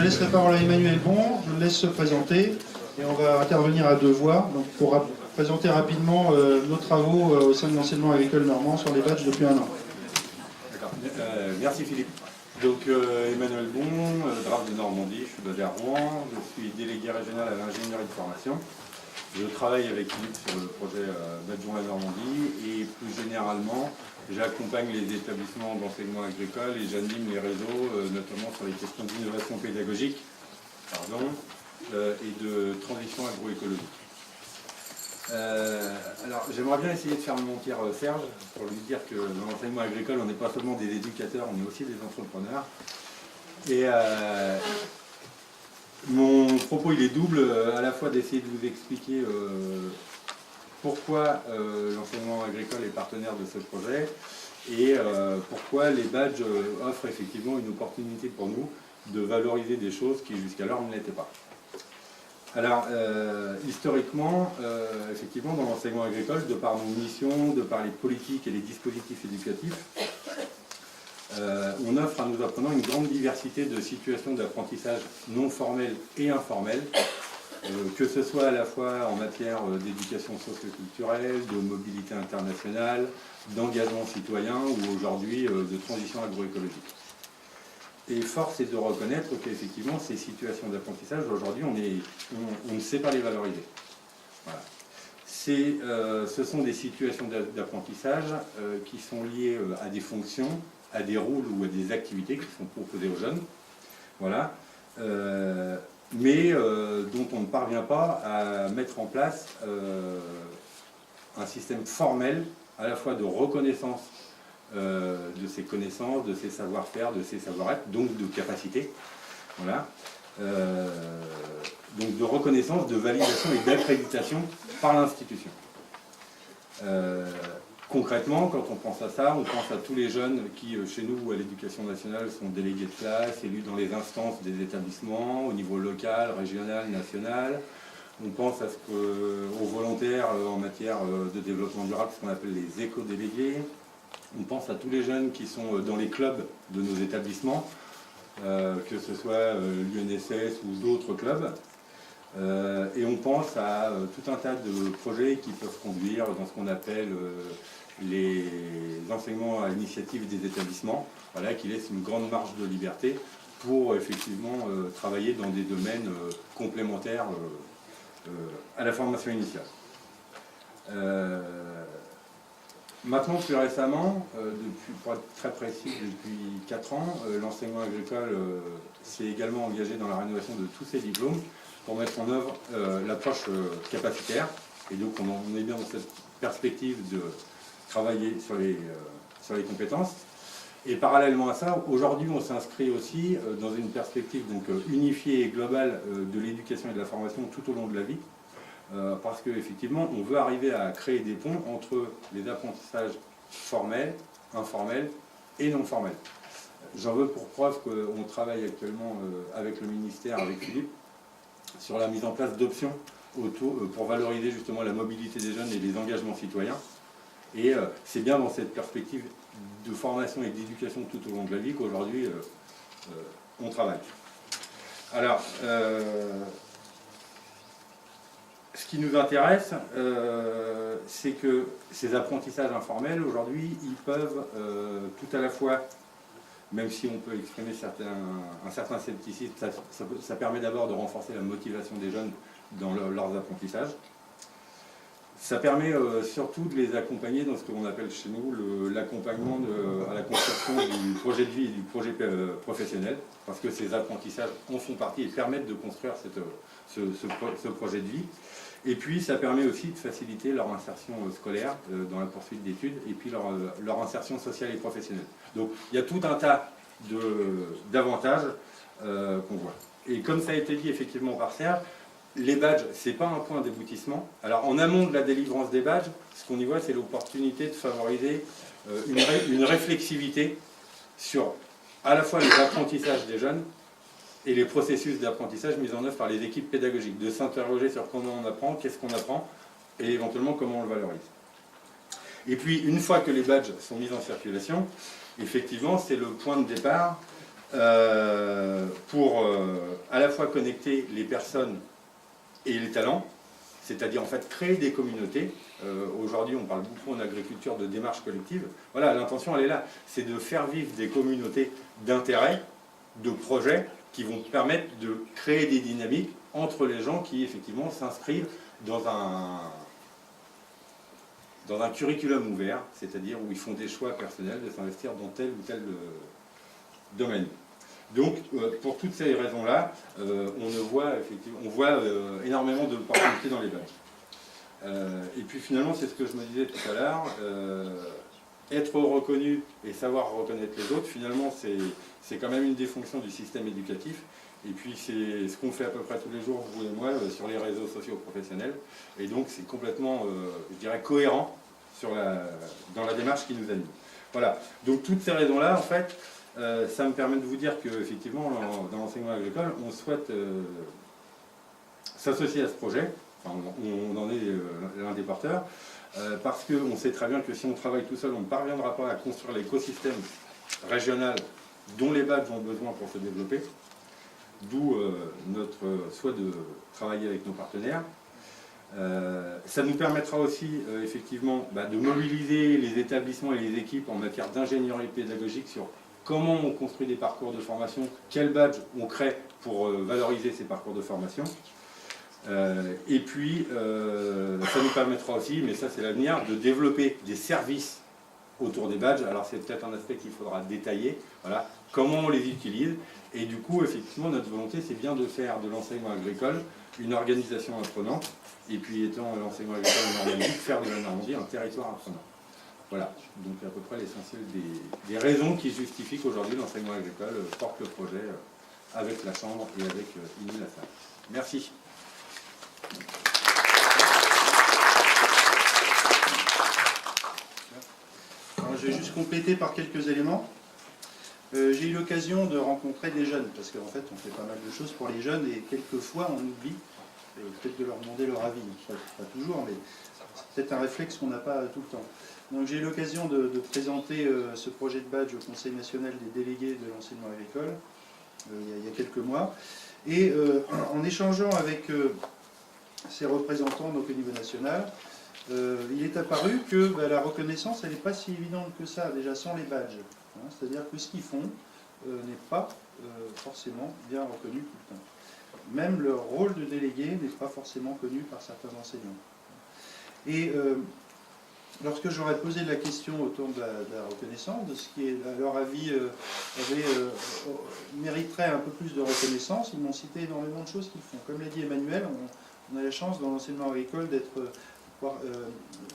laisse la parole à Emmanuel Bon, je le laisse se présenter et on va intervenir à deux voix donc pour présenter rapidement nos travaux au sein de l'enseignement agricole normand sur les badges depuis un an. D'accord. Merci Philippe. Donc Emmanuel Bon, DRAF de Normandie, je suis basé à Rouen, je suis délégué régional à l'ingénierie de formation. Je travaille avec Philippe sur le projet Badgeons la Normandie et plus généralement, j'accompagne les établissements d'enseignement agricole et j'anime les réseaux, notamment sur les questions d'innovation pédagogique et de transition agroécologique. Alors j'aimerais bien essayer de faire mentir Serge pour lui dire que dans l'enseignement agricole, on n'est pas seulement des éducateurs, on est aussi des entrepreneurs. Et mon propos il est double, à la fois d'essayer de vous expliquer pourquoi l'enseignement agricole est partenaire de ce projet et pourquoi les badges offrent effectivement une opportunité pour nous de valoriser des choses qui jusqu'alors ne l'étaient pas. Alors, historiquement, effectivement, dans l'enseignement agricole, de par nos missions, de par les politiques et les dispositifs éducatifs, on offre à nos apprenants une grande diversité de situations d'apprentissage non formelles et informelles, que ce soit à la fois en matière d'éducation socio-culturelle, de mobilité internationale, d'engagement citoyen ou aujourd'hui de transition agroécologique. Et force est de reconnaître qu'effectivement ces situations d'apprentissage aujourd'hui on ne sait pas les valoriser. Voilà. Ce sont des situations d'apprentissage qui sont liées à des fonctions, à des rôles ou à des activités qui sont proposées aux jeunes, voilà, mais dont on ne parvient pas à mettre en place un système formel à la fois de reconnaissance de ses connaissances, de ses savoir-faire, de ses savoir-être, donc de capacités, voilà, donc de reconnaissance, de validation et d'accréditation par l'institution. Concrètement, quand on pense à ça, on pense à tous les jeunes qui, chez nous, à l'Éducation nationale, sont délégués de classe, élus dans les instances des établissements, au niveau local, régional, national. On pense aux volontaires en matière de développement durable, ce qu'on appelle les éco-délégués. On pense à tous les jeunes qui sont dans les clubs de nos établissements, que ce soit l'UNSS ou d'autres clubs. Et on pense à tout un tas de projets qui peuvent conduire dans ce qu'on appelle les enseignements à l'initiative des établissements, voilà, qui laissent une grande marge de liberté pour effectivement travailler dans des domaines complémentaires à la formation initiale. Maintenant, plus récemment, pour être très précis, depuis 4 ans, l'enseignement agricole s'est également engagé dans la rénovation de tous ses diplômes pour mettre en œuvre l'approche capacitaire. Et donc, on est bien dans cette perspective de travailler sur les compétences. Et parallèlement à ça, aujourd'hui, on s'inscrit aussi dans une perspective donc, unifiée et globale de l'éducation et de la formation tout au long de la vie. Parce qu'effectivement, on veut arriver à créer des ponts entre les apprentissages formels, informels et non formels. J'en veux pour preuve qu'on travaille actuellement avec le ministère, avec Philippe, sur la mise en place d'options pour valoriser justement la mobilité des jeunes et les engagements citoyens. Et c'est bien dans cette perspective de formation et d'éducation tout au long de la vie qu'aujourd'hui on travaille. Alors, ce qui nous intéresse, c'est que ces apprentissages informels, aujourd'hui, ils peuvent tout à la fois, même si on peut exprimer un certain scepticisme, ça permet d'abord de renforcer la motivation des jeunes dans leurs apprentissages. Ça permet surtout de les accompagner dans ce que l'on appelle chez nous l'accompagnement à la construction du projet de vie et du projet professionnel, parce que ces apprentissages en font partie et permettent de construire ce projet de vie. Et puis ça permet aussi de faciliter leur insertion scolaire dans la poursuite d'études et puis leur insertion sociale et professionnelle. Donc il y a tout un tas d'avantages qu'on voit. Et comme ça a été dit effectivement par Serge, les badges, ce n'est pas un point d'aboutissement. Alors en amont de la délivrance des badges, ce qu'on y voit, c'est l'opportunité de favoriser une réflexivité sur à la fois les apprentissages des jeunes et les processus d'apprentissage mis en œuvre par les équipes pédagogiques, de s'interroger sur comment on apprend, qu'est-ce qu'on apprend, et éventuellement comment on le valorise. Et puis, une fois que les badges sont mis en circulation, effectivement, c'est le point de départ pour à la fois connecter les personnes et les talents, c'est-à-dire en fait créer des communautés. Aujourd'hui, on parle beaucoup en agriculture de démarche collective. Voilà, l'intention elle est là, c'est de faire vivre des communautés d'intérêt, de projets qui vont permettre de créer des dynamiques entre les gens qui effectivement s'inscrivent dans un curriculum ouvert, c'est-à-dire où ils font des choix personnels de s'investir dans tel ou tel domaine. Donc, pour toutes ces raisons-là, on voit énormément d'opportunités dans les badges. Et puis finalement, c'est ce que je me disais tout à l'heure, être reconnu et savoir reconnaître les autres, finalement, c'est quand même une des fonctions du système éducatif. Et puis c'est ce qu'on fait à peu près tous les jours, vous et moi, sur les réseaux sociaux professionnels. Et donc c'est complètement, je dirais, cohérent dans la démarche qui nous anime. Voilà. Donc toutes ces raisons-là, en fait, ça me permet de vous dire qu'effectivement, dans l'enseignement agricole, on souhaite s'associer à ce projet. Enfin, on en est l'un des porteurs. Parce qu'on sait très bien que si on travaille tout seul, on ne parviendra pas à construire l'écosystème régional dont les badges ont besoin pour se développer. D'où notre souhait de travailler avec nos partenaires. Ça nous permettra aussi effectivement de mobiliser les établissements et les équipes en matière d'ingénierie pédagogique sur comment on construit des parcours de formation, quel badge on crée pour valoriser ces parcours de formation. Et puis, ça nous permettra aussi, mais ça c'est l'avenir, de développer des services autour des badges. Alors c'est peut-être un aspect qu'il faudra détailler, voilà, comment on les utilise. Et du coup, effectivement, notre volonté, c'est bien de faire de l'enseignement agricole une organisation apprenante, et puis étant l'enseignement agricole en Normandie, faire de la Normandie un territoire apprenant. Voilà, donc à peu près l'essentiel des raisons qui justifient qu'aujourd'hui l'enseignement agricole porte le projet avec la Chambre et avec INI La Salle. Merci. Alors, je vais juste compléter par quelques éléments. J'ai eu l'occasion de rencontrer des jeunes, parce qu'en fait on fait pas mal de choses pour les jeunes et quelquefois on oublie peut-être de leur demander leur avis, pas toujours, mais c'est peut-être un réflexe qu'on n'a pas tout le temps. Donc j'ai eu l'occasion de présenter ce projet de badge au Conseil national des délégués de l'enseignement agricole il y a quelques mois, et en échangeant avec ces représentants donc, au niveau national, il est apparu que la reconnaissance elle n'est pas si évidente que ça, déjà sans les badges. C'est-à-dire que ce qu'ils font n'est pas forcément bien reconnu tout le temps. Même leur rôle de délégué n'est pas forcément connu par certains enseignants. Et lorsque j'aurais posé la question autour de la reconnaissance, de ce qui, à leur avis, mériterait un peu plus de reconnaissance, ils m'ont cité énormément de choses qu'ils font. Comme l'a dit Emmanuel, on a la chance dans l'enseignement agricole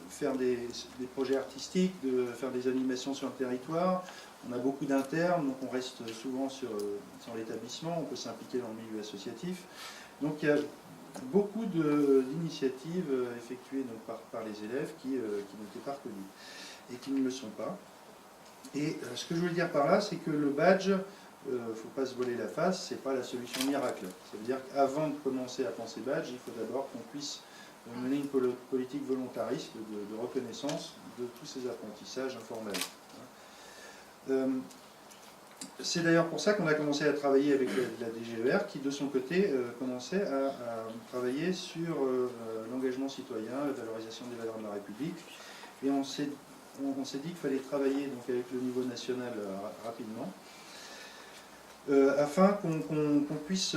faire des projets artistiques, de faire des animations sur le territoire. On a beaucoup d'internes, donc on reste souvent sur l'établissement, on peut s'impliquer dans le milieu associatif. Donc il y a beaucoup d'initiatives effectuées donc, par les élèves qui n'étaient pas reconnues et qui ne le sont pas. Et ce que je veux dire par là, c'est que le badge, il ne faut pas se voler la face, ce n'est pas la solution miracle. Ça veut dire qu'avant de commencer à penser badge, il faut d'abord qu'on puisse mener une politique volontariste de reconnaissance de tous ces apprentissages informels. C'est d'ailleurs pour ça qu'on a commencé à travailler avec la DGER qui, de son côté, commençait à travailler sur l'engagement citoyen, la valorisation des valeurs de la République. Et on s'est dit qu'il fallait travailler donc, avec le niveau national rapidement, afin qu'on puisse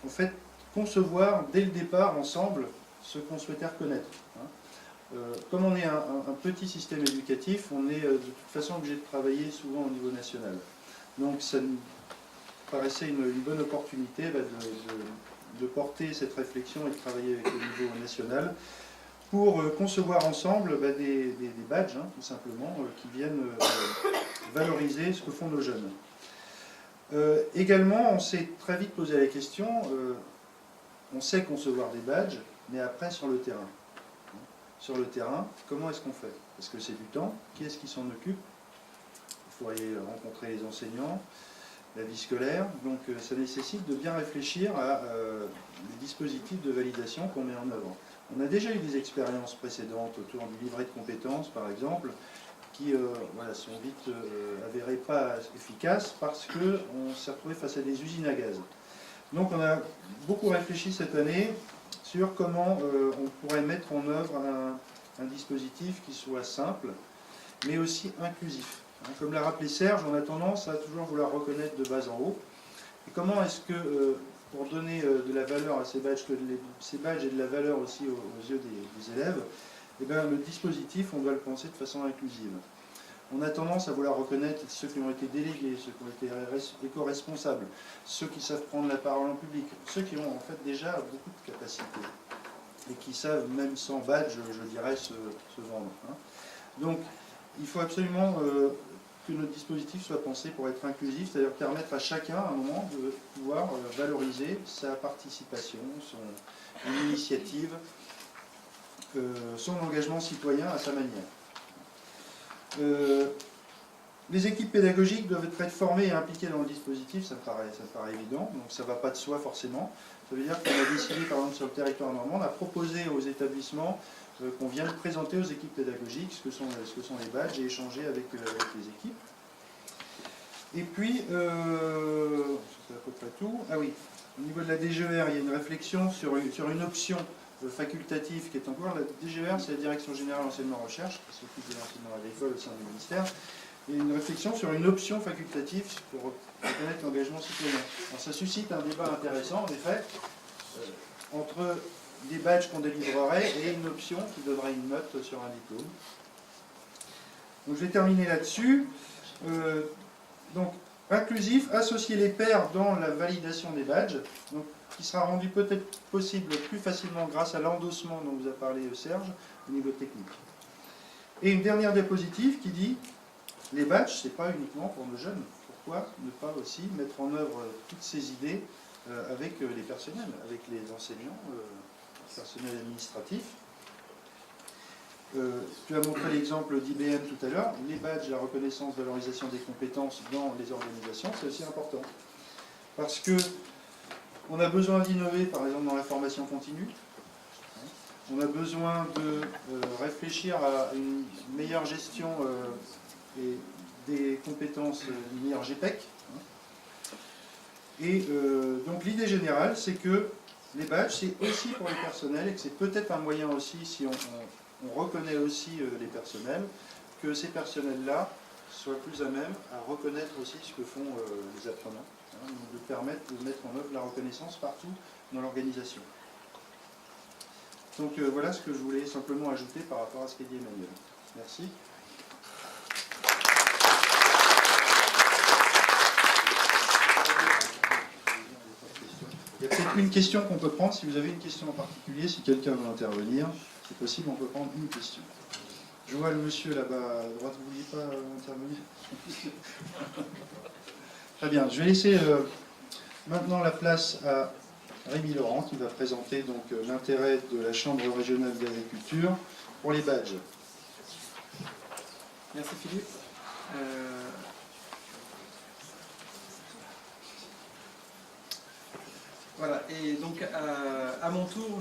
en fait, concevoir dès le départ ensemble ce qu'on souhaitait reconnaître. Comme on est un petit système éducatif, on est de toute façon obligé de travailler souvent au niveau national. Donc ça nous paraissait une bonne opportunité de porter cette réflexion et de travailler avec le niveau national pour concevoir ensemble des badges, tout simplement, qui viennent valoriser ce que font nos jeunes. Également, on s'est très vite posé la question, on sait concevoir des badges, mais après sur le terrain. Sur le terrain, comment est-ce qu'on fait? Parce que c'est du temps, qui est-ce qui s'en occupe? Il faut aller rencontrer les enseignants, la vie scolaire, donc ça nécessite de bien réfléchir à les dispositifs de validation qu'on met en œuvre. On a déjà eu des expériences précédentes autour du livret de compétences, par exemple, qui voilà, sont vite avérées pas efficaces parce qu'on s'est retrouvé face à des usines à gaz. Donc on a beaucoup réfléchi cette année sur comment on pourrait mettre en œuvre un dispositif qui soit simple, mais aussi inclusif. Comme l'a rappelé Serge, on a tendance à toujours vouloir reconnaître de bas en haut. Et comment est-ce que, pour donner de la valeur à ces badges, ces badges aient de la valeur aussi aux yeux des élèves, eh bien, le dispositif, on doit le penser de façon inclusive. On a tendance à vouloir reconnaître ceux qui ont été délégués, ceux qui ont été éco-responsables, ceux qui savent prendre la parole en public, ceux qui ont en fait déjà beaucoup de capacités et qui savent, même sans badge, je dirais, se vendre. Donc, il faut absolument que notre dispositif soit pensé pour être inclusif, c'est-à-dire permettre à chacun, à un moment, de pouvoir valoriser sa participation, son initiative, son engagement citoyen à sa manière. Les équipes pédagogiques doivent être formées et impliquées dans le dispositif, ça me paraît évident, donc ça ne va pas de soi forcément. Ça veut dire qu'on a décidé, par exemple, sur le territoire normand, on a proposé aux établissements qu'on vient de présenter aux équipes pédagogiques ce que sont les badges et échanger avec les équipes. Et puis, c'est à peu près tout. Ah oui, au niveau de la DGER, il y a une réflexion sur une option facultative qui est en cours. La DGER, c'est la Direction Générale d'Enseignement Recherche, qui s'occupe de l'enseignement agricole au sein du ministère. Il y a une réflexion sur une option facultative pour reconnaître l'engagement citoyen. Alors ça suscite un débat intéressant, en effet, entre des badges qu'on délivrerait et une option qui donnerait une note sur un diplôme. Donc je vais terminer là-dessus. Donc, inclusif, associer les pairs dans la validation des badges, donc, qui sera rendu peut-être possible plus facilement grâce à l'endossement dont vous a parlé Serge, au niveau technique. Et une dernière diapositive qui dit, les badges, ce n'est pas uniquement pour nos jeunes. Pourquoi ne pas aussi mettre en œuvre toutes ces idées avec les personnels, avec les enseignants, le personnel administratif. Tu as montré l'exemple d'IBM tout à l'heure. Les badges, la reconnaissance, valorisation des compétences dans les organisations, c'est aussi important. Parce que on a besoin d'innover, par exemple, dans la formation continue. On a besoin de réfléchir à une meilleure gestion et des compétences, une meilleure GPEC. Et donc l'idée générale, c'est que les badges, c'est aussi pour les personnels et que c'est peut-être un moyen aussi, si on reconnaît aussi les personnels, que ces personnels-là soient plus à même à reconnaître aussi ce que font les apprenants, donc de permettre de mettre en œuvre la reconnaissance partout dans l'organisation. Donc voilà ce que je voulais simplement ajouter par rapport à ce qu'a dit Emmanuel. Merci. Il y a peut-être une question qu'on peut prendre, si vous avez une question en particulier, si quelqu'un veut intervenir, c'est possible, on peut prendre une question. Je vois le monsieur là-bas à droite, vous ne vouliez pas intervenir? Très bien, je vais laisser maintenant la place à Rémi Laurent qui va présenter donc l'intérêt de la Chambre régionale d'agriculture pour les badges. Merci Philippe. Voilà, et donc à mon tour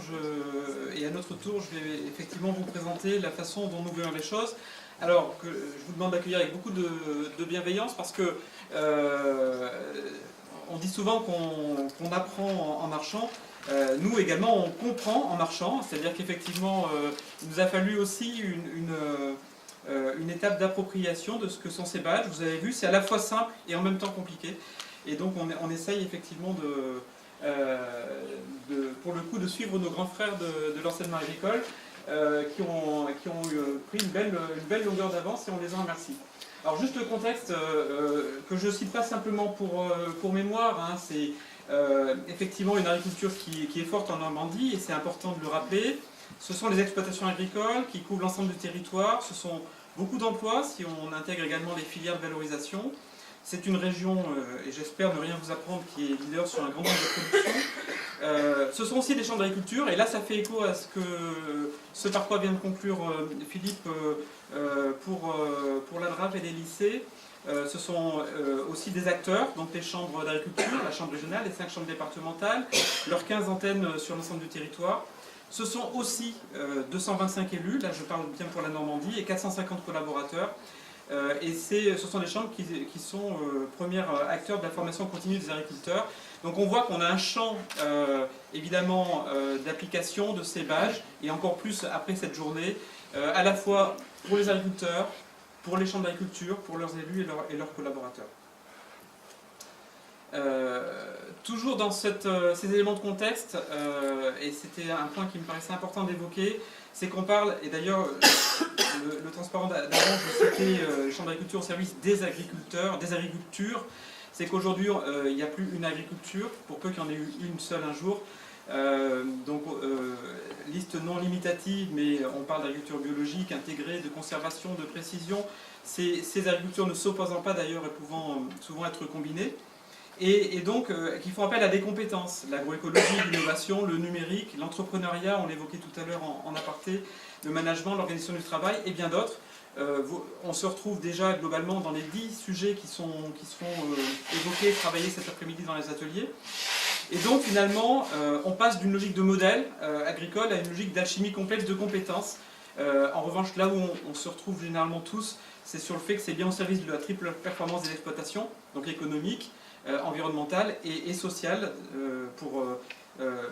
et à notre tour, je vais effectivement vous présenter la façon dont nous voyons les choses. Alors, je vous demande d'accueillir avec beaucoup de bienveillance parce que on dit souvent qu'on apprend en marchant. Nous également, on comprend en marchant, c'est-à-dire qu'effectivement, il nous a fallu aussi une étape d'appropriation de ce que sont ces badges. Vous avez vu, c'est à la fois simple et en même temps compliqué. Et donc, on essaye effectivement pour le coup de suivre nos grands frères de l'enseignement agricole qui ont pris une belle longueur d'avance et on les en remercie. Alors juste le contexte que je ne cite pas simplement pour mémoire, hein, c'est effectivement une agriculture qui est forte en Normandie et c'est important de le rappeler. Ce sont les exploitations agricoles qui couvrent l'ensemble du territoire, ce sont beaucoup d'emplois si on intègre également les filières de valorisation. C'est une région, et j'espère ne rien vous apprendre, qui est leader sur un grand nombre de productions. Ce sont aussi des champs d'agriculture, et là ça fait écho à ce par quoi vient de conclure Philippe pour l'ADRAF et les lycées. Ce sont aussi des acteurs, donc les chambres d'agriculture, la chambre régionale, les 5 chambres départementales, leurs 15 antennes sur l'ensemble du territoire. Ce sont aussi 225 élus, là je parle bien pour la Normandie, et 450 collaborateurs. Et ce sont des chambres qui sont premiers acteurs de la formation continue des agriculteurs. Donc on voit qu'on a un champ évidemment d'application de ces badges, et encore plus après cette journée, à la fois pour les agriculteurs, pour les chambres d'agriculture, pour leurs élus et leurs collaborateurs. Toujours dans ces éléments de contexte, et c'était un point qui me paraissait important d'évoquer, c'est qu'on parle, et d'ailleurs le transparent d'avant, je citais les chambres d'agriculture au service des agriculteurs, des agricultures, c'est qu'aujourd'hui il n'y a plus une agriculture, pour peu qu'il y en ait eu une seule un jour, liste non limitative, mais on parle d'agriculture biologique, intégrée, de conservation, de précision, ces agricultures ne s'opposant pas d'ailleurs et pouvant souvent être combinées. Et donc, qui font appel à des compétences, l'agroécologie, l'innovation, le numérique, l'entrepreneuriat, on l'évoquait tout à l'heure en aparté, le management, l'organisation du travail et bien d'autres. On se retrouve déjà globalement dans les 10 sujets qui seront évoqués, travaillés cet après-midi dans les ateliers. Et donc finalement, on passe d'une logique de modèle agricole à une logique d'alchimie complexe de compétences. En revanche, là où on se retrouve généralement tous, c'est sur le fait que c'est bien au service de la triple performance de l'exploitation, donc économique, environnementale et sociale, pour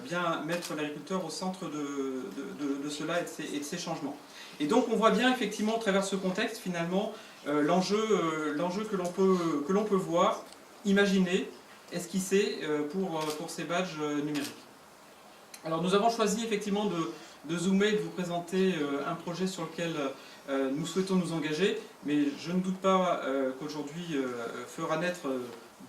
bien mettre l'agriculteur au centre de cela et de ces changements. Et donc on voit bien effectivement, à travers ce contexte, finalement, l'enjeu que l'on peut voir, imaginer, esquisser pour ces badges numériques. Alors nous avons choisi effectivement de zoomer et de vous présenter un projet sur lequel nous souhaitons nous engager, mais je ne doute pas qu'aujourd'hui fera naître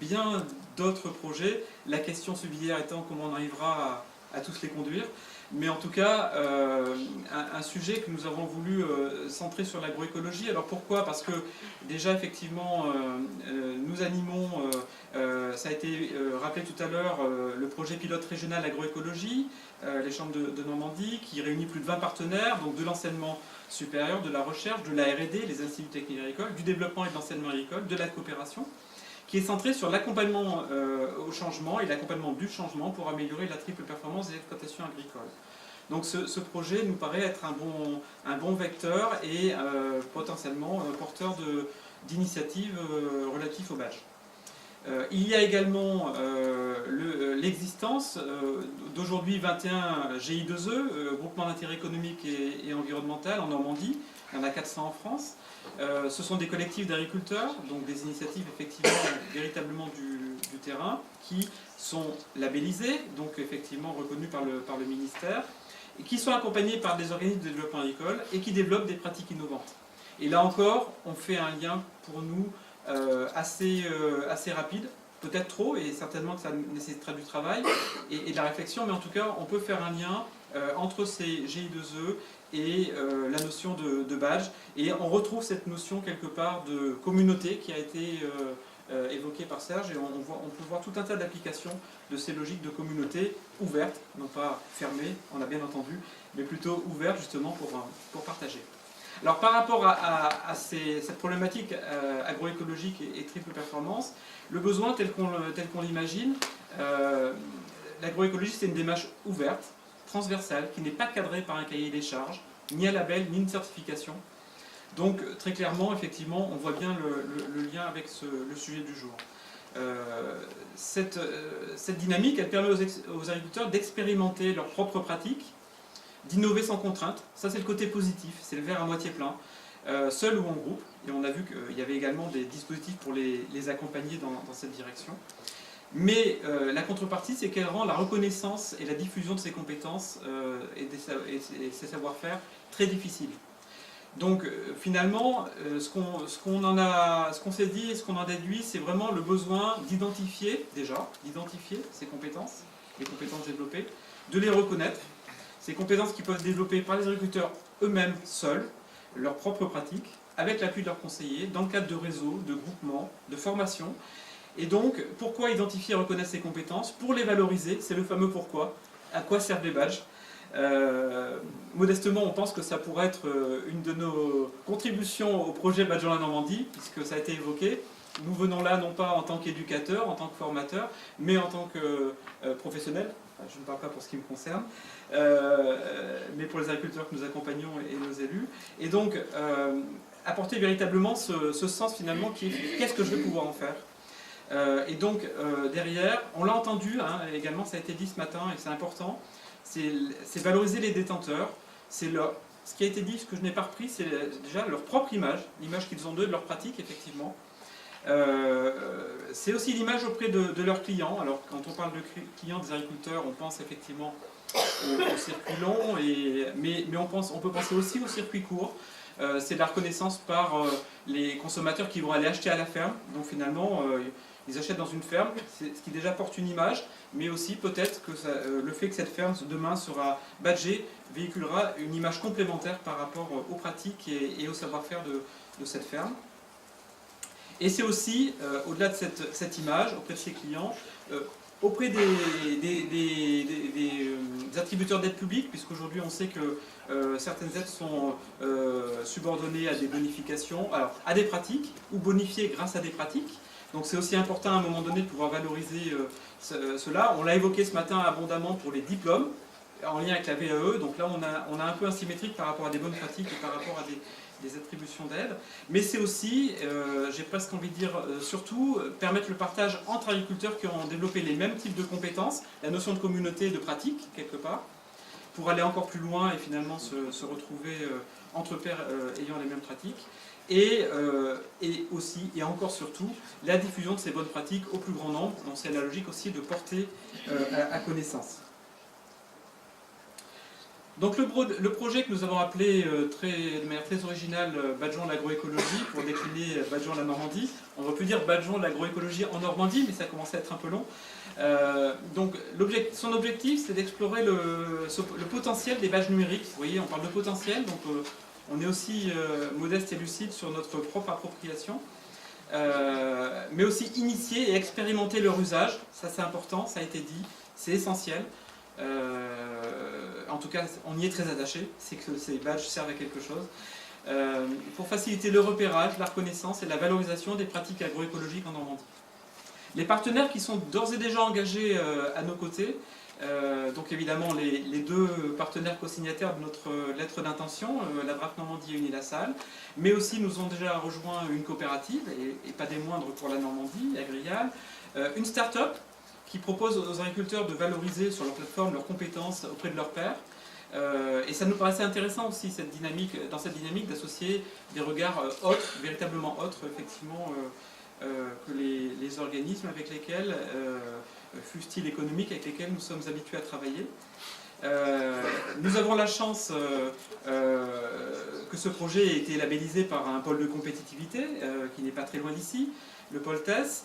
bien d'autres projets, la question subsidiaire étant comment on arrivera à tous les conduire. Mais en tout cas, un sujet que nous avons voulu centrer sur l'agroécologie. Alors pourquoi? Parce que déjà, effectivement, nous animons, ça a été rappelé tout à l'heure, le projet pilote régional agroécologie, les chambres de Normandie, qui réunit plus de 20 partenaires, donc de l'enseignement supérieur, de la recherche, de la R&D, les instituts techniques agricoles, du développement et de l'enseignement agricole, de la coopération, qui est centré sur l'accompagnement au changement et l'accompagnement du changement pour améliorer la triple performance des exploitations agricoles. Donc ce projet nous paraît être un bon vecteur et potentiellement porteur d'initiatives relatives au badge. Il y a également l'existence d'aujourd'hui 21 GI2E, groupements d'intérêt économique et environnemental en Normandie, il y en a 400 en France. Ce sont des collectifs d'agriculteurs, donc des initiatives effectivement véritablement du terrain, qui sont labellisées, donc effectivement reconnues par le ministère, et qui sont accompagnés par des organismes de développement agricole et qui développent des pratiques innovantes. Et là encore, on fait un lien pour nous assez rapide, peut-être trop, et certainement que ça nécessitera du travail et de la réflexion, mais en tout cas, on peut faire un lien entre ces GI2E et la notion de badge, et on retrouve cette notion quelque part de communauté qui a été évoquée par Serge, et on peut voir tout un tas d'applications de ces logiques de communauté ouvertes, non pas fermées, on a bien entendu, mais plutôt ouvertes justement pour partager. Alors par rapport à cette problématique agroécologique et triple performance, le besoin tel qu'on l'imagine, l'agroécologie c'est une démarche ouverte, transversale, qui n'est pas cadrée par un cahier des charges, ni un label, ni une certification. Donc très clairement, effectivement, on voit bien le lien avec le sujet du jour. Cette dynamique, elle permet aux agriculteurs d'expérimenter leurs propres pratiques, d'innover sans contrainte. Ça, c'est le côté positif, c'est le verre à moitié plein, seul ou en groupe. Et on a vu qu'il y avait également des dispositifs pour les accompagner dans cette direction. Mais la contrepartie, c'est qu'elle rend la reconnaissance et la diffusion de ces compétences et ces savoir-faire très difficiles. Donc finalement, ce qu'on s'est dit et ce qu'on en déduit, c'est vraiment le besoin d'identifier ces compétences, les compétences développées, de les reconnaître, ces compétences qui peuvent se développer par les agriculteurs eux-mêmes seuls, leurs propres pratiques, avec l'appui de leurs conseillers, dans le cadre de réseaux, de groupements, de formations. Et donc, pourquoi identifier et reconnaître ces compétences? Pour les valoriser, c'est le fameux pourquoi. À quoi servent les badges? Modestement, on pense que ça pourrait être une de nos contributions au projet Badge en Normandie, puisque ça a été évoqué. Nous venons là non pas en tant qu'éducateurs, en tant que formateurs, mais en tant que professionnels, enfin, je ne parle pas pour ce qui me concerne, mais pour les agriculteurs que nous accompagnons et nos élus. Et donc, apporter véritablement ce sens finalement qui est qu'est-ce que je vais pouvoir en faire. Et donc, derrière, on l'a entendu, hein, également, ça a été dit ce matin et c'est important, c'est valoriser les détenteurs, c'est ce qui a été dit, ce que je n'ai pas repris, c'est déjà leur propre image, l'image qu'ils ont d'eux, de leur pratique, effectivement. C'est aussi l'image auprès de leurs clients. Alors, quand on parle de clients des agriculteurs, on pense effectivement au circuit long, mais on peut penser aussi au circuit court. C'est de la reconnaissance par les consommateurs qui vont aller acheter à la ferme. Donc finalement, ils achètent dans une ferme, ce qui déjà porte une image, mais aussi peut-être que le fait que cette ferme demain sera badgée véhiculera une image complémentaire par rapport aux pratiques et au savoir-faire de cette ferme. Et c'est aussi, au-delà de cette image, auprès de ses clients, auprès des attributeurs d'aide publique, puisqu'aujourd'hui on sait que certaines aides sont subordonnées à des bonifications, alors à des pratiques, ou bonifiées grâce à des pratiques. Donc c'est aussi important à un moment donné de pouvoir valoriser cela. On l'a évoqué ce matin abondamment pour les diplômes, en lien avec la VAE, donc là on a un peu asymétrique par rapport à des bonnes pratiques et par rapport à des attributions d'aide, mais c'est aussi, j'ai presque envie de dire surtout, permettre le partage entre agriculteurs qui ont développé les mêmes types de compétences, la notion de communauté et de pratique, quelque part, pour aller encore plus loin et finalement se retrouver entre pairs ayant les mêmes pratiques, et aussi, et encore surtout, la diffusion de ces bonnes pratiques au plus grand nombre, donc c'est la logique aussi de porter à connaissance. Donc le projet que nous avons appelé de manière très originale Badgeons l'agroécologie, pour décliner Badgeons la Normandie. On aurait pu dire Badgeons l'agroécologie en Normandie, mais ça commençait à être un peu long. Donc son objectif, c'est d'explorer le potentiel des badges numériques. Vous voyez, on parle de potentiel, donc on est aussi modeste et lucide sur notre propre appropriation. Mais aussi initier et expérimenter leur usage. Ça c'est important, ça a été dit, c'est essentiel. En tout cas, on y est très attaché, c'est que ces badges servent à quelque chose. Pour faciliter le repérage, la reconnaissance et la valorisation des pratiques agroécologiques en Normandie. Les partenaires qui sont d'ores et déjà engagés à nos côtés, donc évidemment les deux partenaires co-signataires de notre lettre d'intention, la DRAF Normandie et Unilassal, mais aussi nous ont déjà rejoint une coopérative, et pas des moindres pour la Normandie, Agrial, une start-up qui propose aux agriculteurs de valoriser sur leur plateforme leurs compétences auprès de leurs pairs. Et ça nous paraissait intéressant aussi dans cette dynamique d'associer des regards autres, véritablement autres, effectivement, que les organismes avec lesquels, fussent-ils économiques, avec lesquels nous sommes habitués à travailler. Nous avons la chance que ce projet ait été labellisé par un pôle de compétitivité qui n'est pas très loin d'ici, le pôle TES.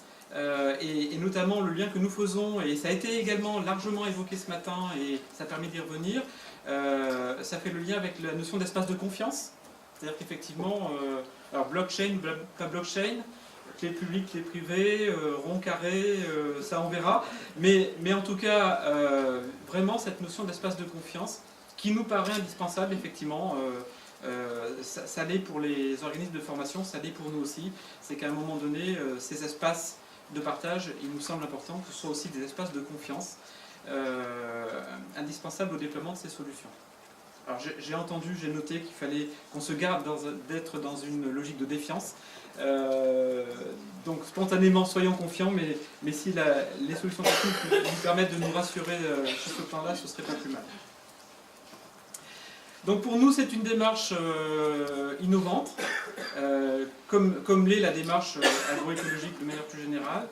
Et notamment le lien que nous faisons, et ça a été également largement évoqué ce matin et ça permet d'y revenir, ça fait le lien avec la notion d'espace de confiance. C'est-à-dire qu'effectivement, alors blockchain, pas blockchain, clé publique, clé privée, rond, carré, ça on verra, mais en tout cas, vraiment cette notion d'espace de confiance qui nous paraît indispensable, effectivement. Ça l'est pour les organismes de formation, ça l'est pour nous aussi. C'est qu'à un moment donné, ces espaces de partage, il nous semble important que ce soit aussi des espaces de confiance indispensables au déploiement de ces solutions. Alors j'ai entendu, j'ai noté qu'il fallait qu'on se garde d'être dans une logique de défiance. Donc spontanément, soyons confiants, mais si les solutions techniques nous permettent de nous rassurer sur ce plan-là, ce serait pas plus mal. Donc pour nous, c'est une démarche innovante, comme l'est la démarche agroécologique de manière plus générale,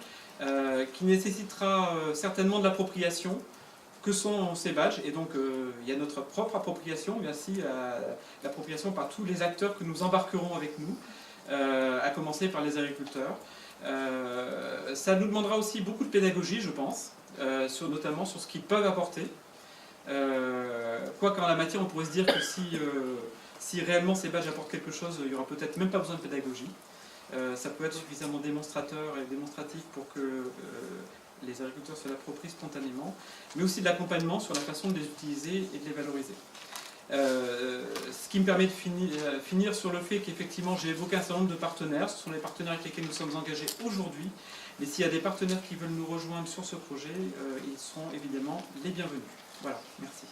qui nécessitera certainement de l'appropriation, que sont ces badges, et donc il y a notre propre appropriation, mais aussi l'appropriation par tous les acteurs que nous embarquerons avec nous, à commencer par les agriculteurs. Ça nous demandera aussi beaucoup de pédagogie, je pense, notamment sur ce qu'ils peuvent apporter. Quoi qu'en la matière, on pourrait se dire que si réellement ces badges apportent quelque chose, il n'y aura peut-être même pas besoin de pédagogie. Ça peut être suffisamment démonstrateur et démonstratif pour que les agriculteurs se l'approprient spontanément, mais aussi de l'accompagnement sur la façon de les utiliser et de les valoriser. Ce qui me permet de finir sur le fait qu'effectivement j'ai évoqué un certain nombre de partenaires. Ce sont les partenaires avec lesquels nous sommes engagés aujourd'hui. Mais s'il y a des partenaires qui veulent nous rejoindre sur ce projet, ils seront évidemment les bienvenus. Voilà, merci.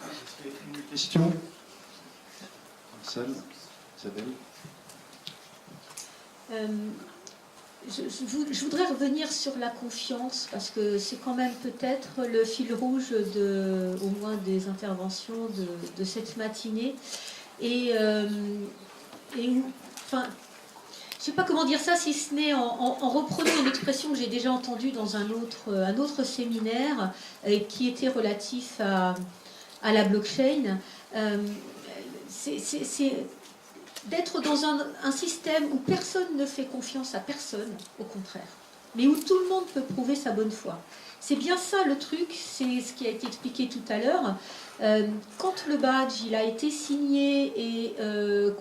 Est-ce qu'il y a une question? Salle, Isabelle. Je voudrais revenir sur la confiance, parce que c'est quand même peut-être le fil rouge au moins des interventions de cette matinée. Enfin, je ne sais pas comment dire ça, si ce n'est en reprenant une expression que j'ai déjà entendue dans un autre séminaire, qui était relatif à la blockchain. C'est d'être dans un système où personne ne fait confiance à personne, au contraire, mais où tout le monde peut prouver sa bonne foi. C'est bien ça le truc, c'est ce qui a été expliqué tout à l'heure. Quand le badge il a été signé et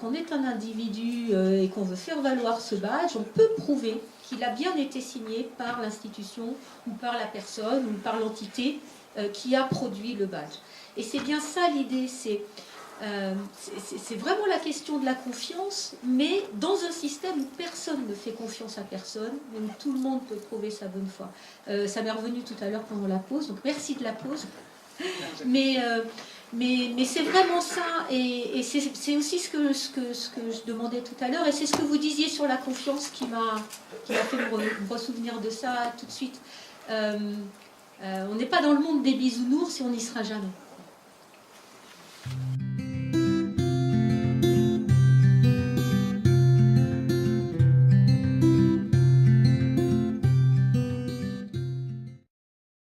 qu'on est un individu et qu'on veut faire valoir ce badge, on peut prouver qu'il a bien été signé par l'institution ou par la personne ou par l'entité qui a produit le badge. Et c'est bien ça l'idée, c'est vraiment la question de la confiance, mais dans un système où personne ne fait confiance à personne, où tout le monde peut prouver sa bonne foi. Ça m'est revenu tout à l'heure pendant la pause, donc merci de la pause. Mais c'est vraiment ça, et c'est aussi ce que je demandais tout à l'heure, et c'est ce que vous disiez sur la confiance qui m'a fait me ressouvenir de ça tout de suite. On n'est pas dans le monde des bisounours et on n'y sera jamais.